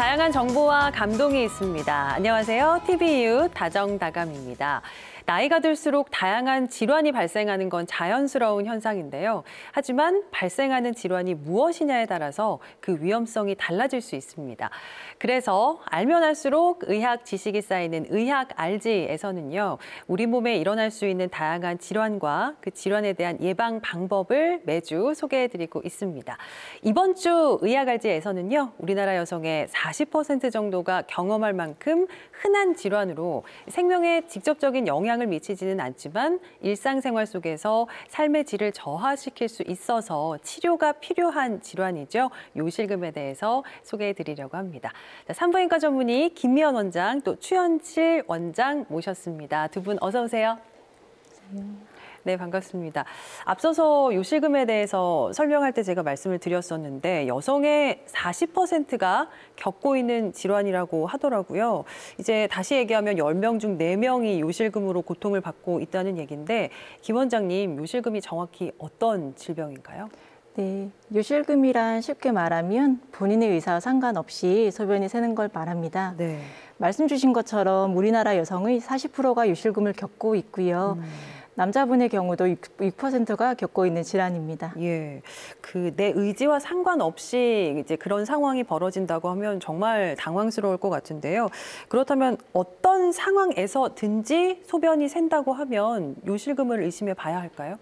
다양한 정보와 감동이 있습니다. 안녕하세요. TV이웃 다정다감입니다. 나이가 들수록 다양한 질환이 발생하는 건 자연스러운 현상인데요. 하지만 발생하는 질환이 무엇이냐에 따라서 그 위험성이 달라질 수 있습니다. 그래서 알면 알수록 의학 지식이 쌓이는 의학 알지에서는요. 우리 몸에 일어날 수 있는 다양한 질환과 그 질환에 대한 예방 방법을 매주 소개해드리고 있습니다. 이번 주 의학 알지에서는요. 우리나라 여성의 40% 정도가 경험할 만큼 흔한 질환으로 생명에 직접적인 영향을 미치지는 않지만 일상생활 속에서 삶의 질을 저하시킬 수 있어서 치료가 필요한 질환이죠. 요실금에 대해서 소개해드리려고 합니다. 자, 산부인과 전문의 김미연 원장 또 추현칠 원장 모셨습니다. 두 분 어서 오세요. 네, 반갑습니다. 앞서서 요실금에 대해서 설명할 때 제가 말씀을 드렸었는데 여성의 40%가 겪고 있는 질환이라고 하더라고요. 이제 다시 얘기하면 10명 중 4명이 요실금으로 고통을 받고 있다는 얘기인데 김 원장님, 요실금이 정확히 어떤 질병인가요? 네, 요실금이란 쉽게 말하면 본인의 의사와 상관없이 소변이 새는 걸 말합니다. 네. 말씀 주신 것처럼 우리나라 여성의 40%가 요실금을 겪고 있고요. 남자분의 경우도 6%가 겪고 있는 질환입니다. 예, 내 의지와 상관없이 이제 그런 상황이 벌어진다고 하면 정말 당황스러울 것 같은데요. 그렇다면 어떤 상황에서든지 소변이 샌다고 하면 요실금을 의심해 봐야 할까요?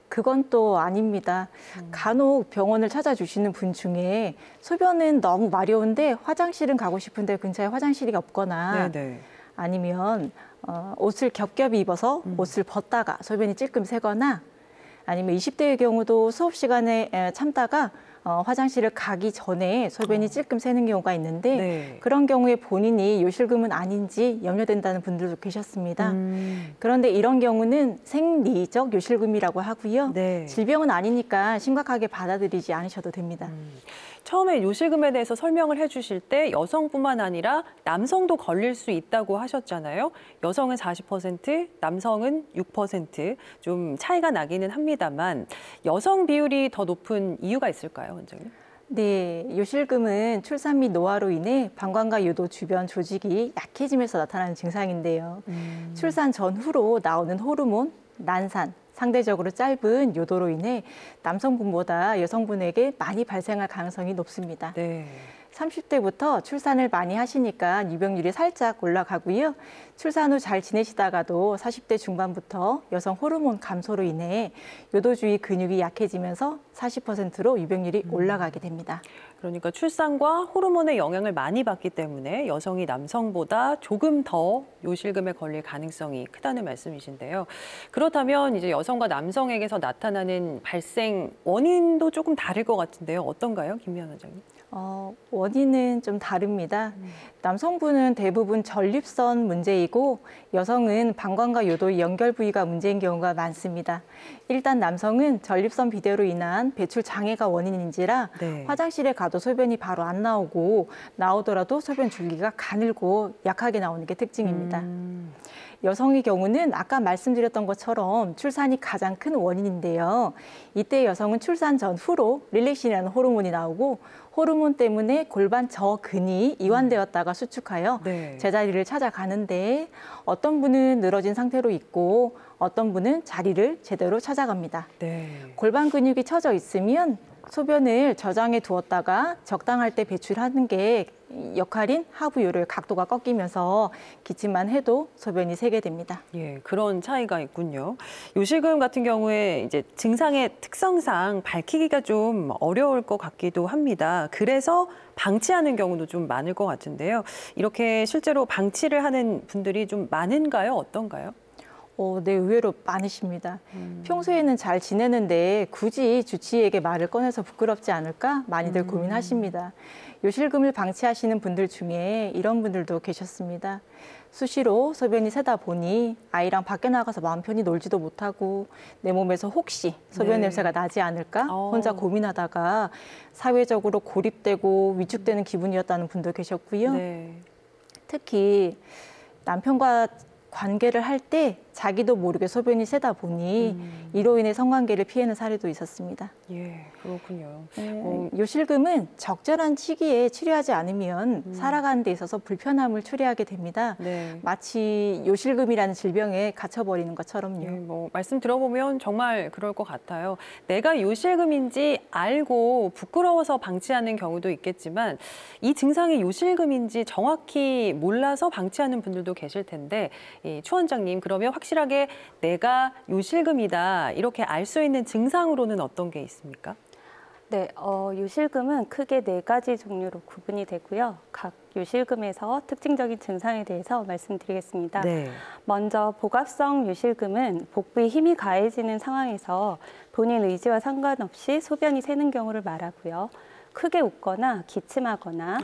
그건 또 아닙니다. 간혹 병원을 찾아주시는 분 중에 소변은 너무 마려운데 화장실은 가고 싶은데 근처에 화장실이 없거나 네네. 아니면 옷을 겹겹이 입어서 옷을 벗다가 소변이 찔끔 새거나 아니면 20대의 경우도 수업 시간에 참다가 화장실을 가기 전에 소변이 찔끔 새는 경우가 있는데 네. 그런 경우에 본인이 요실금은 아닌지 염려된다는 분들도 계셨습니다. 그런데 이런 경우는 생리적 요실금이라고 하고요. 네. 질병은 아니니까 심각하게 받아들이지 않으셔도 됩니다. 처음에 요실금에 대해서 설명을 해주실 때 여성뿐만 아니라 남성도 걸릴 수 있다고 하셨잖아요. 여성은 40%, 남성은 6%, 좀 차이가 나기는 합니다만 여성 비율이 더 높은 이유가 있을까요, 원장님? 네, 요실금은 출산 및 노화로 인해 방광과 요도 주변 조직이 약해지면서 나타나는 증상인데요. 출산 전후로 나오는 호르몬, 난산, 상대적으로 짧은 요도로 인해 남성분보다 여성분에게 많이 발생할 가능성이 높습니다. 네. 30대부터 출산을 많이 하시니까 유병률이 살짝 올라가고요. 출산 후 잘 지내시다가도 40대 중반부터 여성 호르몬 감소로 인해 요도주의 근육이 약해지면서 40%로 유병률이 올라가게 됩니다. 그러니까 출산과 호르몬의 영향을 많이 받기 때문에 여성이 남성보다 조금 더 요실금에 걸릴 가능성이 크다는 말씀이신데요. 그렇다면 이제 여성과 남성에게서 나타나는 발생 원인도 조금 다를 것 같은데요. 어떤가요, 김미연 원장님? 원인은 좀 다릅니다. 남성분은 대부분 전립선 문제이고 여성은 방광과 요도의 연결 부위가 문제인 경우가 많습니다. 일단 남성은 전립선 비대로 인한 배출 장애가 원인인지라 네. 화장실에 가도 소변이 바로 안 나오고 나오더라도 소변 줄기가 가늘고 약하게 나오는 게 특징입니다. 여성의 경우는 아까 말씀드렸던 것처럼 출산이 가장 큰 원인인데요. 이때 여성은 출산 전후로 릴렉신이라는 호르몬이 나오고 호르몬 때문에 골반 저근이 이완되었다가 수축하여 네. 제자리를 찾아가는데 어떤 분은 늘어진 상태로 있고 어떤 분은 자리를 제대로 찾아갑니다. 네. 골반 근육이 처져 있으면 소변을 저장해 두었다가 적당할 때 배출하는 게 역할인 하부 요로의 각도가 꺾이면서 기침만 해도 소변이 새게 됩니다. 예, 그런 차이가 있군요. 요실금 같은 경우에 이제 증상의 특성상 밝히기가 좀 어려울 것 같기도 합니다. 그래서 방치하는 경우도 좀 많을 것 같은데요. 이렇게 실제로 방치를 하는 분들이 좀 많은가요? 어떤가요? 네, 의외로 많으십니다. 평소에는 잘 지내는데 굳이 주치의에게 말을 꺼내서 부끄럽지 않을까 많이들 고민하십니다. 요실금을 방치하시는 분들 중에 이런 분들도 계셨습니다. 수시로 소변이 새다 보니 아이랑 밖에 나가서 마음 편히 놀지도 못하고 내 몸에서 혹시 소변 냄새가 나지 않을까 혼자 고민하다가 사회적으로 고립되고 위축되는 기분이었다는 분도 계셨고요. 네. 특히 남편과 관계를 할 때 자기도 모르게 소변이 새다 보니 이로 인해 성관계를 피하는 사례도 있었습니다. 예, 그렇군요. 요실금은 적절한 시기에 치료하지 않으면 살아가는 데 있어서 불편함을 초래하게 됩니다. 네. 마치 요실금이라는 질병에 갇혀버리는 것처럼요. 예, 뭐 말씀 들어보면 정말 그럴 것 같아요. 내가 요실금인지 알고 부끄러워서 방치하는 경우도 있겠지만 이 증상이 요실금인지 정확히 몰라서 방치하는 분들도 계실 텐데 추 원장님, 그러면 확실하게 내가 요실금이다 이렇게 알 수 있는 증상으로는 어떤 게 있습니까? 네, 요실금은 크게 4가지 종류로 구분이 되고요. 각 요실금에서 특징적인 증상에 대해서 말씀드리겠습니다. 네. 먼저 복압성 요실금은 복부에 힘이 가해지는 상황에서 본인 의지와 상관없이 소변이 새는 경우를 말하고요. 크게 웃거나 기침하거나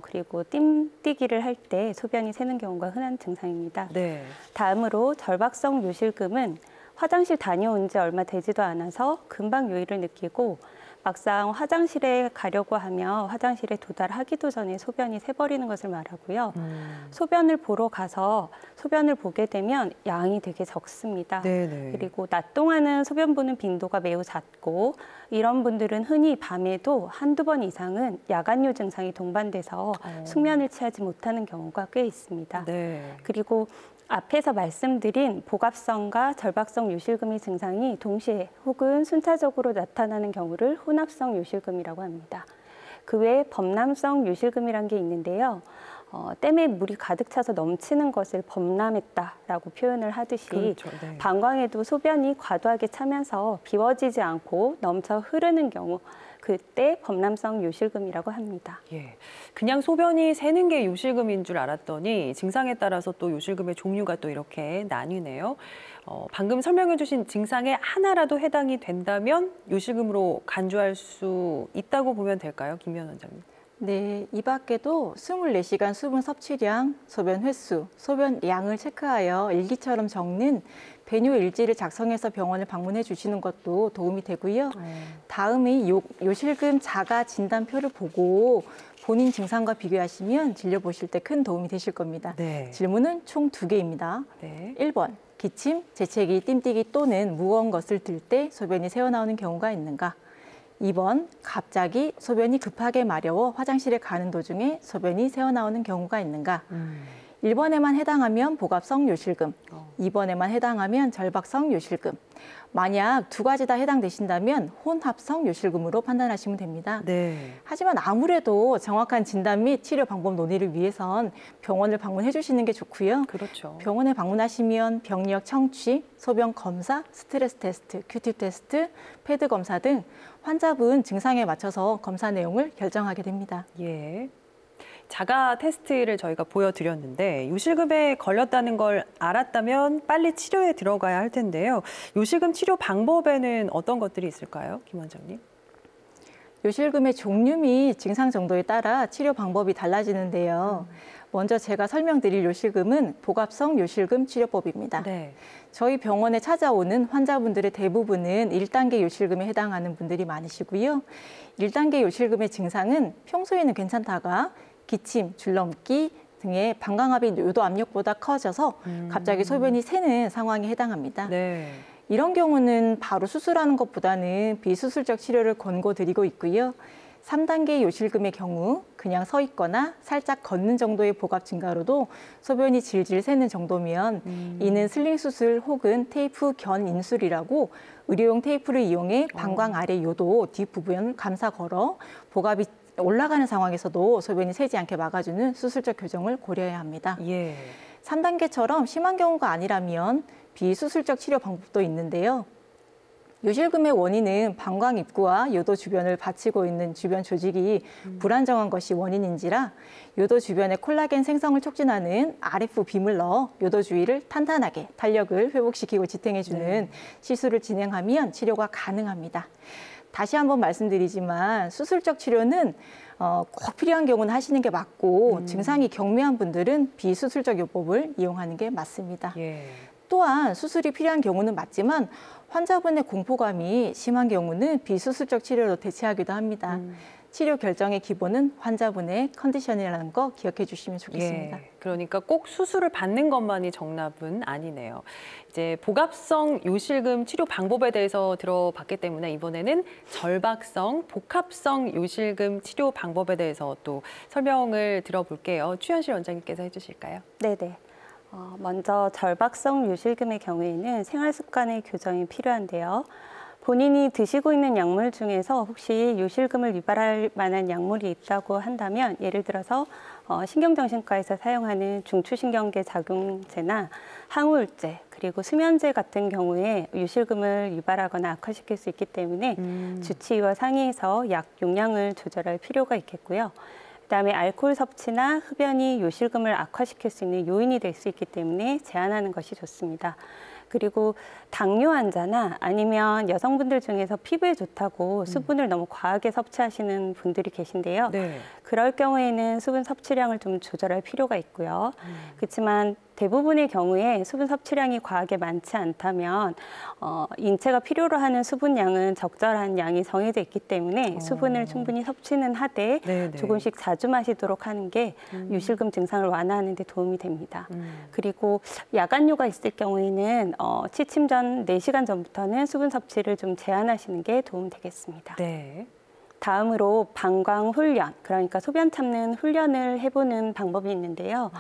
그리고 띵뛰기를 할 때 소변이 새는 경우가 흔한 증상입니다. 네. 다음으로 절박성 요실금은 화장실 다녀온 지 얼마 되지도 않아서 금방 요일을 느끼고 막상 화장실에 가려고 하며 화장실에 도달하기도 전에 소변이 새버리는 것을 말하고요. 소변을 보러 가서 소변을 보게 되면 양이 되게 적습니다. 네네. 그리고 낮 동안은 소변 보는 빈도가 매우 잦고 이런 분들은 흔히 밤에도 한두 번 이상은 야간요 증상이 동반돼서 숙면을 취하지 못하는 경우가 꽤 있습니다. 네. 그리고 앞에서 말씀드린 복압성과 절박성 요실금의 증상이 동시에 혹은 순차적으로 나타나는 경우를 혼합성 요실금이라고 합니다. 그 외에 범람성 요실금이라는 게 있는데요. 댐에 물이 가득 차서 넘치는 것을 범람했다라고 표현을 하듯이 그렇죠. 네. 방광에도 소변이 과도하게 차면서 비워지지 않고 넘쳐 흐르는 경우, 그때 범람성 요실금이라고 합니다. 예, 그냥 소변이 새는 게 요실금인 줄 알았더니 증상에 따라서 또 요실금의 종류가 또 이렇게 나뉘네요. 방금 설명해 주신 증상에 하나라도 해당이 된다면 요실금으로 간주할 수 있다고 보면 될까요? 김미연 원장님. 네, 이 밖에도 24시간 수분 섭취량, 소변 횟수, 소변 양을 체크하여 일기처럼 적는 배뇨 일지를 작성해서 병원을 방문해 주시는 것도 도움이 되고요. 다음에 요실금 자가 진단표를 보고 본인 증상과 비교하시면 진료 보실 때 큰 도움이 되실 겁니다. 네. 질문은 총 2개입니다. 네. 1번, 기침, 재채기, 띵뛰기 또는 무거운 것을 들 때 소변이 새어나오는 경우가 있는가? 2번, 갑자기 소변이 급하게 마려워 화장실에 가는 도중에 소변이 새어나오는 경우가 있는가? 1번에만 해당하면 복압성 요실금, 2번에만 해당하면 절박성 요실금. 만약 2가지 다 해당되신다면 혼합성 요실금으로 판단하시면 됩니다. 네. 하지만 아무래도 정확한 진단 및 치료 방법 논의를 위해선 병원을 방문해 주시는 게 좋고요. 그렇죠. 병원에 방문하시면 병력 청취, 소변 검사, 스트레스 테스트, 큐팁 테스트, 패드 검사 등 환자분 증상에 맞춰서 검사 내용을 결정하게 됩니다. 예. 자가 테스트를 저희가 보여드렸는데 요실금에 걸렸다는 걸 알았다면 빨리 치료에 들어가야 할 텐데요. 요실금 치료 방법에는 어떤 것들이 있을까요, 김 원장님? 요실금의 종류 및 증상 정도에 따라 치료 방법이 달라지는데요. 먼저 제가 설명드릴 요실금은 복압성 요실금 치료법입니다. 네. 저희 병원에 찾아오는 환자분들의 대부분은 1단계 요실금에 해당하는 분들이 많으시고요. 1단계 요실금의 증상은 평소에는 괜찮다가 기침, 줄넘기 등의 방광압이 요도 압력보다 커져서 갑자기 소변이 새는 상황에 해당합니다. 네. 이런 경우는 바로 수술하는 것보다는 비수술적 치료를 권고드리고 있고요. 3단계 요실금의 경우 그냥 서 있거나 살짝 걷는 정도의 복압 증가로도 소변이 질질 새는 정도면 이는 슬링 수술 혹은 테이프 견 인술이라고 의료용 테이프를 이용해 방광 아래 요도 뒷부분을 감싸 걸어 복압이 올라가는 상황에서도 소변이 새지 않게 막아주는 수술적 교정을 고려해야 합니다. 예. 3단계처럼 심한 경우가 아니라면 비수술적 치료 방법도 있는데요. 요실금의 원인은 방광 입구와 요도 주변을 받치고 있는 주변 조직이 불안정한 것이 원인인지라 요도 주변의 콜라겐 생성을 촉진하는 RF 빔을 넣어 요도 주위를 탄탄하게 탄력을 회복시키고 지탱해주는 시술을 진행하면 치료가 가능합니다. 다시 한번 말씀드리지만 수술적 치료는 꼭 필요한 경우는 하시는 게 맞고 증상이 경미한 분들은 비수술적 요법을 이용하는 게 맞습니다. 예. 또한 수술이 필요한 경우는 맞지만 환자분의 공포감이 심한 경우는 비수술적 치료로 대체하기도 합니다. 치료 결정의 기본은 환자분의 컨디션이라는 거 기억해 주시면 좋겠습니다. 예, 그러니까 꼭 수술을 받는 것만이 정답은 아니네요. 이제 복합성 요실금 치료 방법에 대해서 들어봤기 때문에 이번에는 절박성, 복합성 요실금 치료 방법에 대해서 또 설명을 들어볼게요. 추현실 원장님께서 해주실까요? 네네. 먼저 절박성 요실금의 경우에는 생활 습관의 교정이 필요한데요. 본인이 드시고 있는 약물 중에서 혹시 요실금을 유발할 만한 약물이 있다고 한다면 예를 들어서 신경정신과에서 사용하는 중추신경계 작용제나 항우울제 그리고 수면제 같은 경우에 요실금을 유발하거나 악화시킬 수 있기 때문에 주치의와 상의해서 약 용량을 조절할 필요가 있겠고요. 그다음에 알코올 섭취나 흡연이 요실금을 악화시킬 수 있는 요인이 될 수 있기 때문에 제한하는 것이 좋습니다. 그리고 당뇨 환자나 아니면 여성분들 중에서 피부에 좋다고 수분을 너무 과하게 섭취하시는 분들이 계신데요. 네. 그럴 경우에는 수분 섭취량을 좀 조절할 필요가 있고요. 그렇지만 대부분의 경우에 수분 섭취량이 과하게 많지 않다면 인체가 필요로 하는 수분량은 적절한 양이 정해져 있기 때문에 수분을 충분히 섭취는 하되 네네. 조금씩 자주 마시도록 하는 게 요실금 증상을 완화하는 데 도움이 됩니다. 그리고 야간요가 있을 경우에는 취침 전 4시간 전부터는 수분 섭취를 좀 제한하시는 게 도움 되겠습니다. 네. 다음으로 방광 훈련, 그러니까 소변 참는 훈련을 해보는 방법이 있는데요.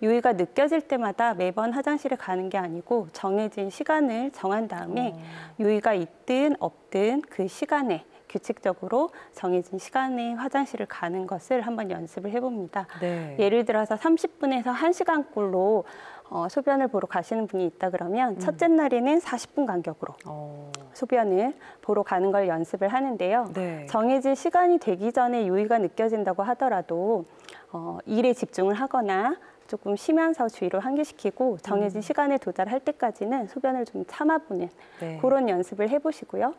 요의가 느껴질 때마다 매번 화장실에 가는 게 아니고 정해진 시간을 정한 다음에 요의가 있든 없든 그 시간에 규칙적으로 정해진 시간에 화장실을 가는 것을 한번 연습을 해봅니다. 네. 예를 들어서 30분에서 1시간꼴로 소변을 보러 가시는 분이 있다 그러면 첫째 날에는 40분 간격으로 소변을 보러 가는 걸 연습을 하는데요. 네. 정해진 시간이 되기 전에 요의가 느껴진다고 하더라도 일에 집중을 하거나 조금 쉬면서 주의를 환기시키고 정해진 시간에 도달할 때까지는 소변을 좀 참아보는 네. 그런 연습을 해보시고요.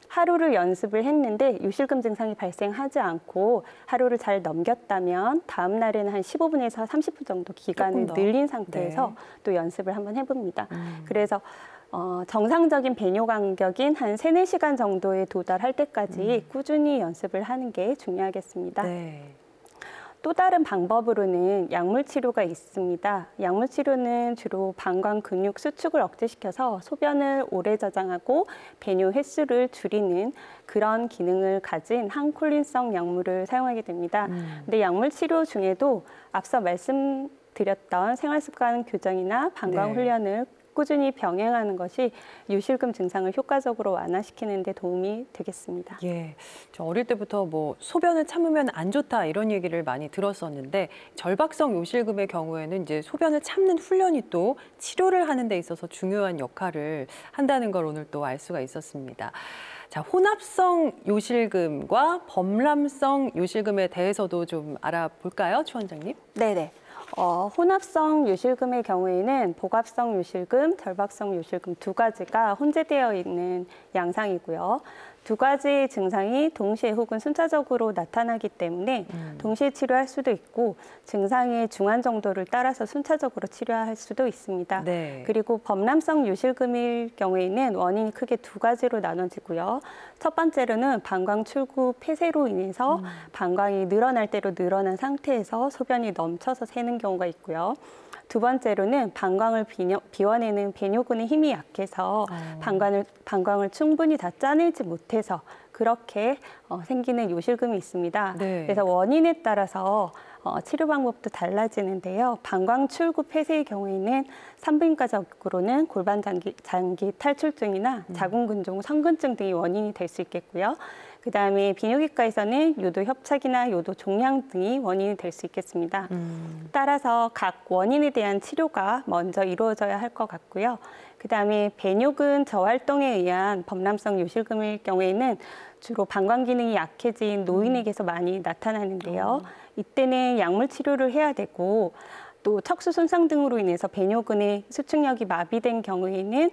하루를 연습을 했는데 요실금 증상이 발생하지 않고 하루를 잘 넘겼다면 다음 날에는 한 15분에서 30분 정도 기간을 늘린 상태에서 네. 또 연습을 한번 해봅니다. 그래서 정상적인 배뇨 간격인 한 3-4시간 정도에 도달할 때까지 꾸준히 연습을 하는 게 중요하겠습니다. 네. 또 다른 방법으로는 약물 치료가 있습니다. 약물 치료는 주로 방광 근육 수축을 억제시켜서 소변을 오래 저장하고 배뇨 횟수를 줄이는 그런 기능을 가진 항콜린성 약물을 사용하게 됩니다. 근데 약물 치료 중에도 앞서 말씀드렸던 생활습관 교정이나 방광 네. 훈련을 꾸준히 병행하는 것이 요실금 증상을 효과적으로 완화시키는 데 도움이 되겠습니다. 예, 저 어릴 때부터 뭐 소변을 참으면 안 좋다 이런 얘기를 많이 들었었는데 절박성 요실금의 경우에는 이제 소변을 참는 훈련이 또 치료를 하는 데 있어서 중요한 역할을 한다는 걸 오늘 또 알 수가 있었습니다. 자, 혼합성 요실금과 범람성 요실금에 대해서도 좀 알아볼까요, 추 원장님? 네네. 혼합성 요실금의 경우에는 복합성 요실금, 절박성 요실금 두 가지가 혼재되어 있는 양상이고요. 두 가지 증상이 동시에 혹은 순차적으로 나타나기 때문에 동시에 치료할 수도 있고 증상의 중한 정도를 따라서 순차적으로 치료할 수도 있습니다. 네. 그리고 범람성 요실금일 경우에는 원인이 크게 두 가지로 나눠지고요. 첫 번째로는 방광 출구 폐쇄로 인해서 방광이 늘어날 대로 늘어난 상태에서 소변이 넘쳐서 새는 경우가 있고요. 두 번째로는 방광을 비워내는 배뇨근의 힘이 약해서 방광을 충분히 다 짜내지 못해서 그렇게 생기는 요실금이 있습니다. 네. 그래서 원인에 따라서 치료 방법도 달라지는데요. 방광 출구 폐쇄의 경우에는 산부인과적으로는 골반 장기 탈출증이나 자궁근종, 성근증 등이 원인이 될 수 있겠고요. 그다음에 비뇨기과에서는 요도 협착이나 요도 종양 등이 원인이 될 수 있겠습니다. 따라서 각 원인에 대한 치료가 먼저 이루어져야 할 것 같고요. 그다음에 배뇨근 저활동에 의한 범람성 요실금일 경우에는 주로 방광 기능이 약해진 노인에게서 많이 나타나는데요. 이때는 약물 치료를 해야 되고 또 척수 손상 등으로 인해서 배뇨근의 수축력이 마비된 경우에는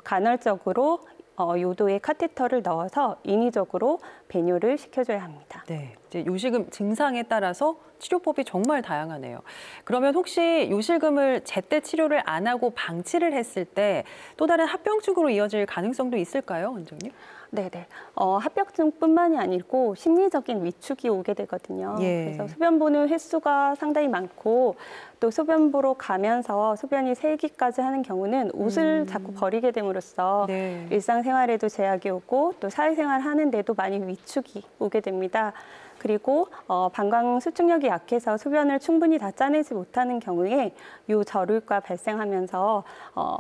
간헐적으로 요도에 카테터를 넣어서 인위적으로 배뇨를 시켜줘야 합니다. 네. 이제 요실금 증상에 따라서 치료법이 정말 다양하네요. 그러면 혹시 요실금을 제때 치료를 안 하고 방치를 했을 때 또 다른 합병증으로 이어질 가능성도 있을까요, 원장님? 네네. 합병증뿐만이 아니고 심리적인 위축이 오게 되거든요. 예. 그래서 소변 보는 횟수가 상당히 많고 또 소변 보러 가면서 소변이 새기까지 하는 경우는 옷을 자꾸 버리게 됨으로써 네. 일상생활에도 제약이 오고 또 사회생활 하는데도 많이 위축이 오게 됩니다. 그리고 방광 수축력이 약해서 소변을 충분히 다 짜내지 못하는 경우에 요저류가 발생하면서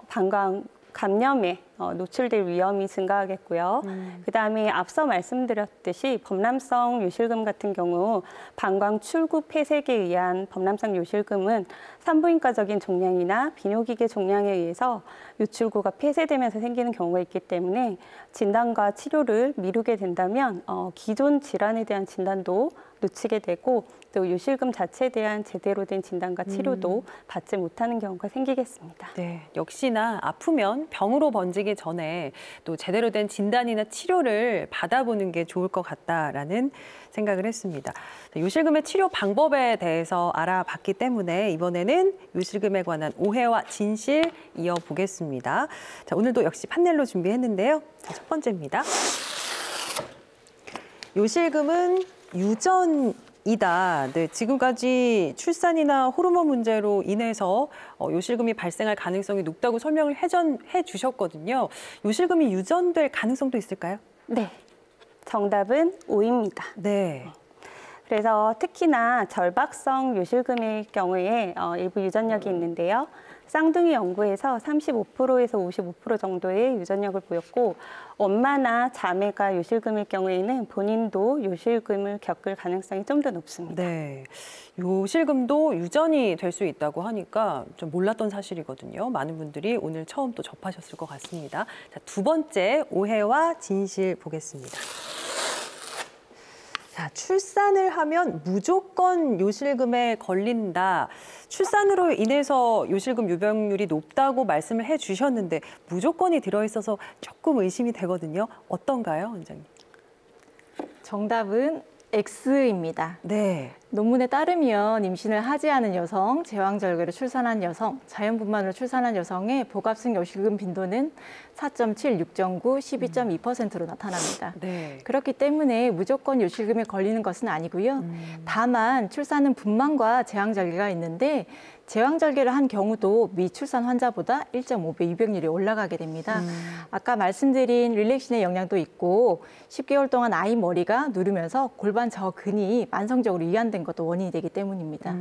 방광 감염에 노출될 위험이 증가하겠고요. 그다음에 앞서 말씀드렸듯이 범람성 요실금 같은 경우 방광 출구 폐색에 의한 범람성 요실금은 산부인과적인 종양이나 비뇨기계 종양에 의해서 요출구가 폐쇄되면서 생기는 경우가 있기 때문에 진단과 치료를 미루게 된다면 기존 질환에 대한 진단도 놓치게 되고 또 요실금 자체에 대한 제대로 된 진단과 치료도 받지 못하는 경우가 생기겠습니다. 네, 역시나 아프면 병으로 번지기 전에 또 제대로 된 진단이나 치료를 받아보는 게 좋을 것 같다라는 생각을 했습니다. 요실금의 치료 방법에 대해서 알아봤기 때문에 이번에는 요실금에 관한 오해와 진실 이어보겠습니다. 자, 오늘도 역시 판넬로 준비했는데요. 자, 첫 번째입니다. 요실금은 유전이다. 네, 지금까지 출산이나 호르몬 문제로 인해서 요실금이 발생할 가능성이 높다고 설명을 해 주셨거든요. 요실금이 유전될 가능성도 있을까요? 네, 정답은 O입니다. 네. 그래서 특히나 절박성 요실금의 경우에 일부 유전력이 있는데요. 쌍둥이 연구에서 35%에서 55% 정도의 유전력을 보였고 엄마나 자매가 요실금일 경우에는 본인도 요실금을 겪을 가능성이 좀 더 높습니다. 네, 요실금도 유전이 될 수 있다고 하니까 좀 몰랐던 사실이거든요. 많은 분들이 오늘 처음 또 접하셨을 것 같습니다. 자, 두 번째 오해와 진실 보겠습니다. 자, 출산을 하면 무조건 요실금에 걸린다. 출산으로 인해서 요실금 유병률이 높다고 말씀을 해주셨는데 무조건이 들어있어서 조금 의심이 되거든요. 어떤가요, 원장님? 정답은 X입니다. 네. 논문에 따르면 임신을 하지 않은 여성, 제왕절개로 출산한 여성, 자연분만으로 출산한 여성의 복합성 요실금 빈도는 4.7, 6.9, 12.2%로 나타납니다. 네. 그렇기 때문에 무조건 요실금에 걸리는 것은 아니고요. 다만 출산은 분만과 제왕절개가 있는데 제왕절개를 한 경우도 미출산 환자보다 1.5배 유병률이 올라가게 됩니다. 아까 말씀드린 릴렉신의 영향도 있고 10개월 동안 아이 머리가 누르면서 골반 저근이 만성적으로 이완된 것도 원인이 되기 때문입니다.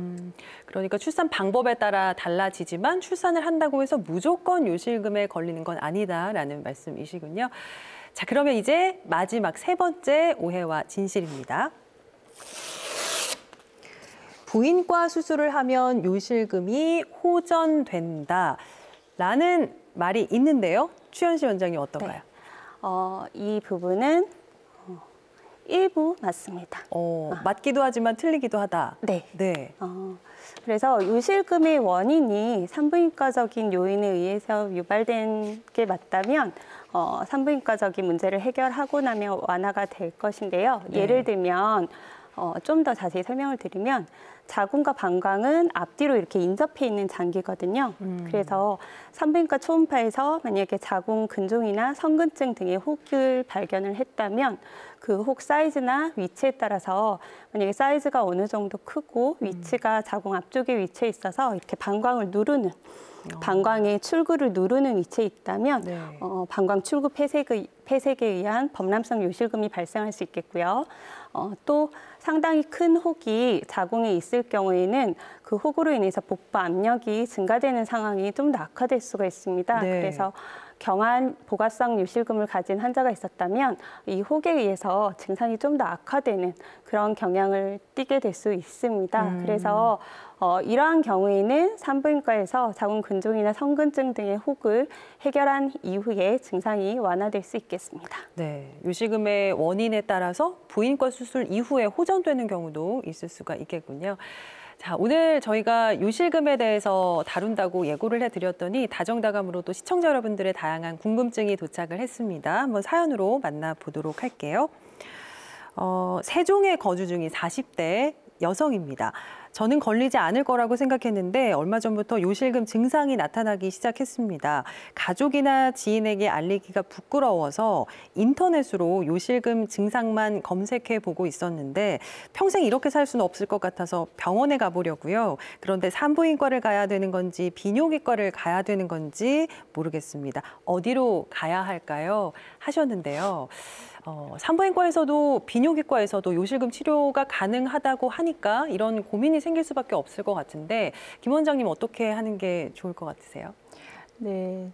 그러니까 출산 방법에 따라 달라지지만 출산을 한다고 해서 무조건 요실금에 걸리는 건 아니다라는 말씀이시군요. 자, 그러면 이제 마지막 세 번째 오해와 진실입니다. 부인과 수술을 하면 요실금이 호전된다라는 말이 있는데요. 추현시 원장님 어떤가요? 네. 이 부분은 일부 맞습니다. 맞기도 하지만 틀리기도 하다. 네. 네. 그래서 요실금의 원인이 산부인과적인 요인에 의해서 유발된 게 맞다면 산부인과적인 문제를 해결하고 나면 완화가 될 것인데요. 네. 예를 들면 좀 더 자세히 설명을 드리면 자궁과 방광은 앞뒤로 이렇게 인접해 있는 장기거든요. 그래서 산부인과 초음파에서 만약에 자궁 근종이나 성근증 등의 혹을 발견을 했다면 그 혹 사이즈나 위치에 따라서 만약에 사이즈가 어느 정도 크고 위치가 자궁 앞쪽에 위치해 있어서 이렇게 방광을 누르는 방광의 출구를 누르는 위치에 있다면 네. 방광 출구 폐색에 의한 범람성 요실금이 발생할 수 있겠고요. 또 상당히 큰 혹이 자궁에 있을 경우에는 그 혹으로 인해서 복부 압력이 증가되는 상황이 좀 더 악화될 수가 있습니다. 네. 그래서 경한 복합성 요실금을 가진 환자가 있었다면 이 혹에 의해서 증상이 좀 더 악화되는 그런 경향을 띠게 될 수 있습니다. 그래서 이러한 경우에는 산부인과에서 자궁 근종이나 성근증 등의 혹을 해결한 이후에 증상이 완화될 수 있겠습니다. 네, 요실금의 원인에 따라서 부인과 수술 이후에 호전되는 경우도 있을 수가 있겠군요. 자, 오늘 저희가 요실금에 대해서 다룬다고 예고를 해드렸더니 다정다감으로도 시청자 여러분들의 다양한 궁금증이 도착을 했습니다. 한번 사연으로 만나보도록 할게요. 세종에 거주 중인 40대 여성입니다. 저는 걸리지 않을 거라고 생각했는데 얼마 전부터 요실금 증상이 나타나기 시작했습니다. 가족이나 지인에게 알리기가 부끄러워서 인터넷으로 요실금 증상만 검색해 보고 있었는데 평생 이렇게 살 수는 없을 것 같아서 병원에 가보려고요. 그런데 산부인과를 가야 되는 건지 비뇨기과를 가야 되는 건지 모르겠습니다. 어디로 가야 할까요? 하셨는데요. 산부인과에서도 비뇨기과에서도 요실금 치료가 가능하다고 하니까 이런 고민이 생길 수밖에 없을 것 같은데 김 원장님 어떻게 하는 게 좋을 것 같으세요? 네.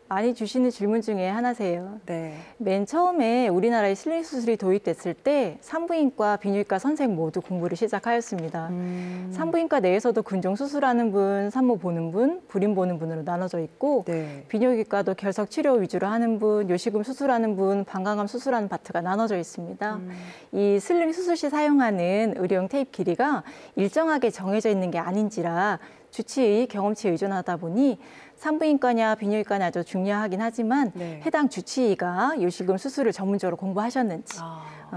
많이 주시는 질문 중에 하나세요. 네. 맨 처음에 우리나라에 슬림 수술이 도입됐을 때 산부인과, 비뇨기과 선생 모두 공부를 시작하였습니다. 산부인과 내에서도 근종 수술하는 분, 산모 보는 분, 불임 보는 분으로 나눠져 있고 네. 비뇨기과도 결석 치료 위주로 하는 분, 요실금 수술하는 분, 방광암 수술하는 파트가 나눠져 있습니다. 이 슬림 수술 시 사용하는 의료용 테이프 길이가 일정하게 정해져 있는 게 아닌지라 주치의 경험치에 의존하다 보니 산부인과냐 비뇨기과냐 아주 중요하긴 하지만 네. 해당 주치의가 요실금 수술을 전문적으로 공부하셨는지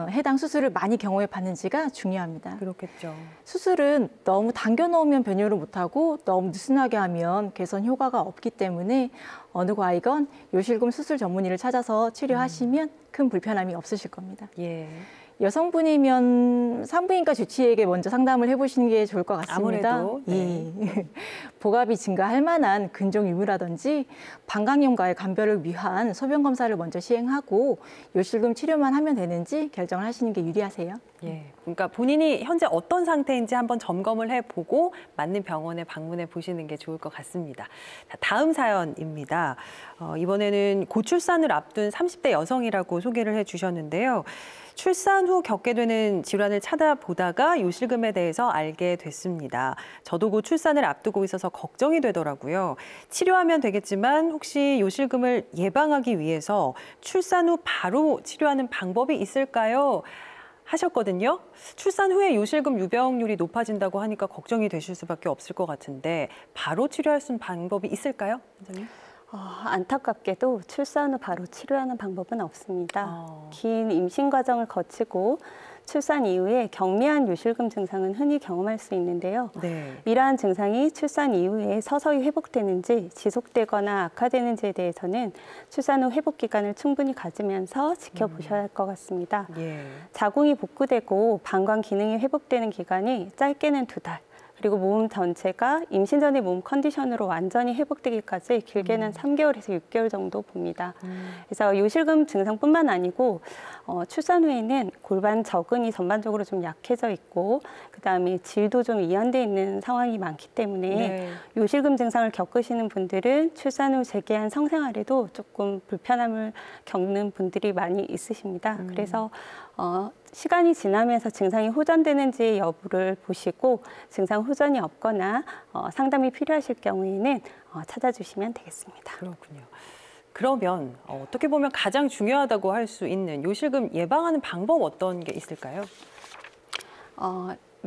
해당 수술을 많이 경험해 봤는지가 중요합니다. 그렇겠죠. 수술은 너무 당겨놓으면 변효를 못하고 너무 느슨하게 하면 개선 효과가 없기 때문에 어느 과이건 요실금 수술 전문의를 찾아서 치료하시면 큰 불편함이 없으실 겁니다. 예. 여성분이면 산부인과 주치의에게 먼저 상담을 해보시는 게 좋을 것 같습니다. 아무래도. 네. 예. 복압이 증가할 만한 근종 유무라든지 방광염과의 감별을 위한 소변 검사를 먼저 시행하고 요실금 치료만 하면 되는지 결정을 하시는 게 유리하세요. 예. 그러니까 본인이 현재 어떤 상태인지 한번 점검을 해보고 맞는 병원에 방문해 보시는 게 좋을 것 같습니다. 자, 다음 사연입니다. 이번에는 고출산을 앞둔 30대 여성이라고 소개를 해주셨는데요. 출산 후 겪게 되는 질환을 찾아보다가 요실금에 대해서 알게 됐습니다. 저도 곧 출산을 앞두고 있어서 걱정이 되더라고요. 치료하면 되겠지만 혹시 요실금을 예방하기 위해서 출산 후 바로 치료하는 방법이 있을까요? 하셨거든요. 출산 후에 요실금 유병률이 높아진다고 하니까 걱정이 되실 수밖에 없을 것 같은데 바로 치료할 수 있는 방법이 있을까요, 원장님? 안타깝게도 출산 후 바로 치료하는 방법은 없습니다. 긴 임신 과정을 거치고 출산 이후에 경미한 요실금 증상은 흔히 경험할 수 있는데요. 네. 이러한 증상이 출산 이후에 서서히 회복되는지 지속되거나 악화되는지에 대해서는 출산 후 회복 기간을 충분히 가지면서 지켜보셔야 할 것 같습니다. 예. 자궁이 복구되고 방광 기능이 회복되는 기간이 짧게는 2달, 그리고 몸 전체가 임신 전의 몸 컨디션으로 완전히 회복되기까지 길게는 3개월에서 6개월 정도 봅니다. 그래서 요실금 증상뿐만 아니고 출산 후에는 골반 저근이 전반적으로 좀 약해져 있고 그다음에 질도 좀 이완돼 있는 상황이 많기 때문에 네. 요실금 증상을 겪으시는 분들은 출산 후 재개한 성생활에도 조금 불편함을 겪는 분들이 많이 있으십니다. 그래서 시간이 지나면서 증상이 호전되는지 여부를 보시고 증상 호전이 없거나 상담이 필요하실 경우에는 찾아주시면 되겠습니다. 그렇군요. 그러면 어떻게 보면 가장 중요하다고 할 수 있는 요실금 예방하는 방법 어떤 게 있을까요?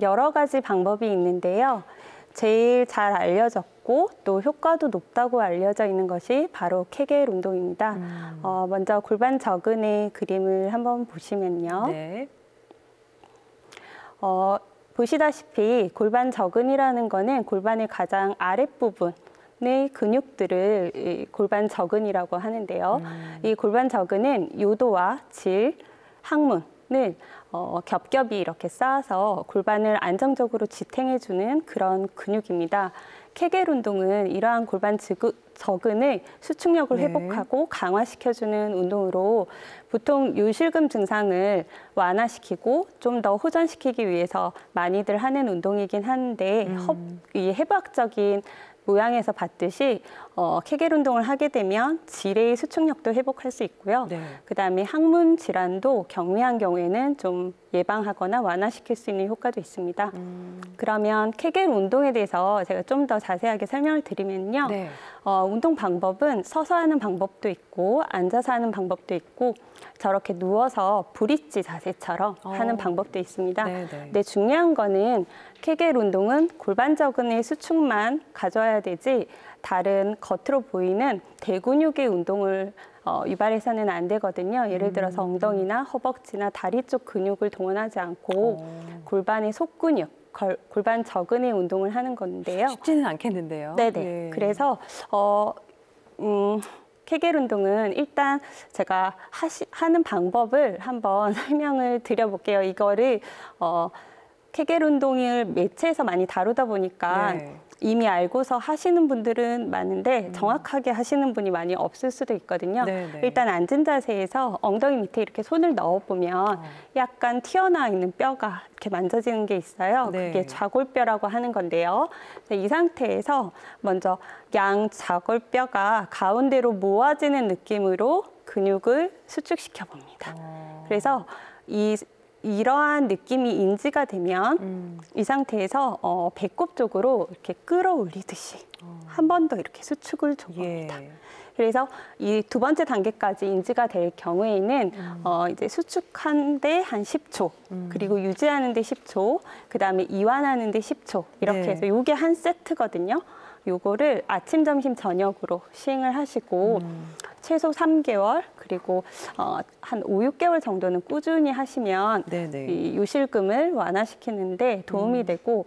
여러 가지 방법이 있는데요. 제일 잘 알려졌고 또 효과도 높다고 알려져 있는 것이 바로 케겔 운동입니다. 먼저 골반 저근의 그림을 한번 보시면요. 네. 보시다시피 골반 저근이라는 거는 골반의 가장 아랫부분의 근육들을 이 골반 저근이라고 하는데요. 이 골반 저근은 요도와 질, 항문을 겹겹이 이렇게 쌓아서 골반을 안정적으로 지탱해주는 그런 근육입니다. 케겔 운동은 이러한 골반 저근의 수축력을 네. 회복하고 강화시켜주는 운동으로 보통 요실금 증상을 완화시키고 좀 더 호전시키기 위해서 많이들 하는 운동이긴 한데 이 해부학적인 모양에서 봤듯이 케겔 운동을 하게 되면 질의 수축력도 회복할 수 있고요. 네. 그다음에 항문 질환도 경미한 경우에는 좀 예방하거나 완화시킬 수 있는 효과도 있습니다. 그러면 케겔 운동에 대해서 제가 좀 더 자세하게 설명을 드리면요. 네. 운동 방법은 서서 하는 방법도 있고 앉아서 하는 방법도 있고 저렇게 누워서 브릿지 자세처럼 하는 방법도 있습니다. 네네. 근데 중요한 거는 케겔 운동은 골반 저근의 수축만 가져야 되지 다른 겉으로 보이는 대근육의 운동을 유발해서는 안 되거든요. 예를 들어서 엉덩이나 허벅지나 다리 쪽 근육을 동원하지 않고 골반의 속근육, 골반 저근의 운동을 하는 건데요. 쉽지는 않겠는데요. 네네. 네. 그래서 케겔 운동은 일단 제가 하는 방법을 한번 설명을 드려볼게요. 이거를 케겔 운동을 매체에서 많이 다루다 보니까 네. 이미 알고서 하시는 분들은 많은데 정확하게 하시는 분이 많이 없을 수도 있거든요. 네네. 일단 앉은 자세에서 엉덩이 밑에 이렇게 손을 넣어보면 약간 튀어나와 있는 뼈가 이렇게 만져지는 게 있어요. 네. 그게 좌골뼈라고 하는 건데요. 이 상태에서 먼저 양 좌골뼈가 가운데로 모아지는 느낌으로 근육을 수축시켜 봅니다. 그래서 이러한 느낌이 인지가 되면 이 상태에서 배꼽 쪽으로 이렇게 끌어올리듯이 한 번 더 이렇게 수축을 줘봅니다. 예. 그래서 이 두 번째 단계까지 인지가 될 경우에는 이제 수축하는데 한 10초, 그리고 유지하는데 10초, 그다음에 이완하는데 10초 이렇게 네. 해서 이게 한 세트거든요. 요거를 아침, 점심, 저녁으로 시행을 하시고 최소 3개월 그리고 한 5, 6개월 정도는 꾸준히 하시면 네네. 이 요실금을 완화시키는데 도움이 되고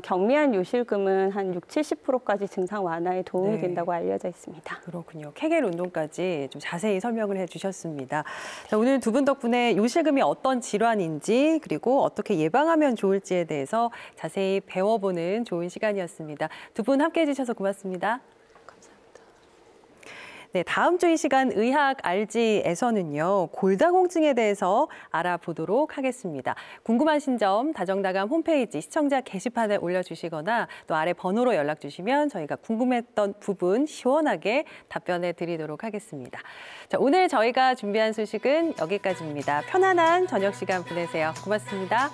경미한 요실금은 한 6, 70%까지 증상 완화에 도움이 네. 된다고 알려져 있습니다. 그렇군요. 케겔 운동까지 좀 자세히 설명을 해주셨습니다. 자, 오늘 두 분 덕분에 요실금이 어떤 질환인지 그리고 어떻게 예방하면 좋을지에 대해서 자세히 배워보는 좋은 시간이었습니다. 두 분 함께해 주셔서 고맙습니다. 네, 다음 주 이 시간 의학 알지에서는요, 골다공증에 대해서 알아보도록 하겠습니다. 궁금하신 점 다정다감 홈페이지 시청자 게시판에 올려주시거나 또 아래 번호로 연락 주시면 저희가 궁금했던 부분 시원하게 답변해 드리도록 하겠습니다. 자, 오늘 저희가 준비한 소식은 여기까지입니다. 편안한 저녁 시간 보내세요. 고맙습니다.